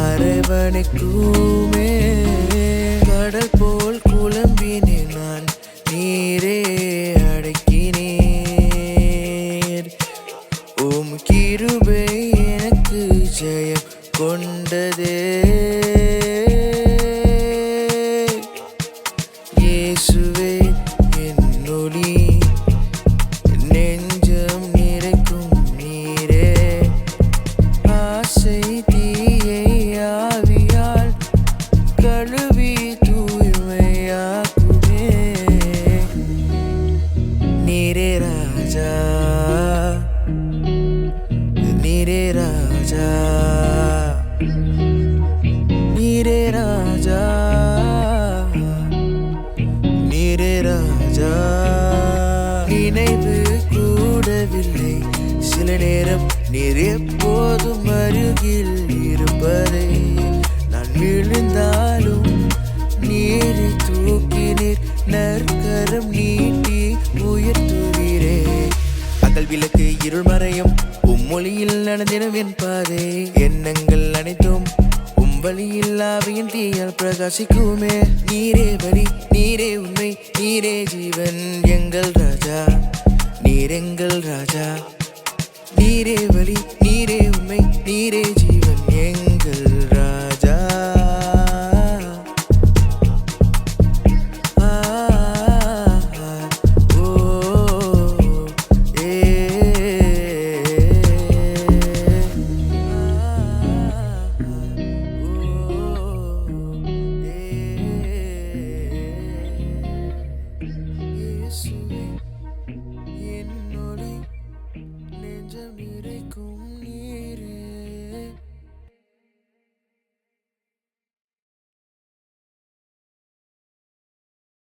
அரவணைக்குமே. கடல் போல் குழம்பினேன் நான், நீரே அடக்கினீர். உம் கிருபை எனக்கு ஜெயம் கொண்டதே. இயேசுவே என் ஒளி, நெஞ்சம் நிறைக்கும் நீரே. ஆசை தீயை ஆவியால் கழுவி தூய்மையாக்குமே. நீரே ராஜா, நீரே ராஜா, நீரே ராஜா, நீரே ராஜா. நினைவு கூடவில்லை சில நேரம் நீர் எப்போதும் அருகில் இருப்பதை. நான் விழுந்தாலும் நீரை தூக்கினீர், நற்கரம் நீட்டி உயர்த்துவீரே. அகல் விளக்கு இருள் மறையும் மொழியில் நடந்திடும் என் பாதை. எண்ணங்கள் அனைத்தும் வழியில் ஆவியின் தீயால் பிரகாசிக்குமே. நீரே வழி, நீரே உண்மை, நீரே ஜீவன், எங்கள் ராஜா, நீரெங்கள் ராஜா. நீரே வழி, நீரே உண்மை, நீரே ஜீவன்,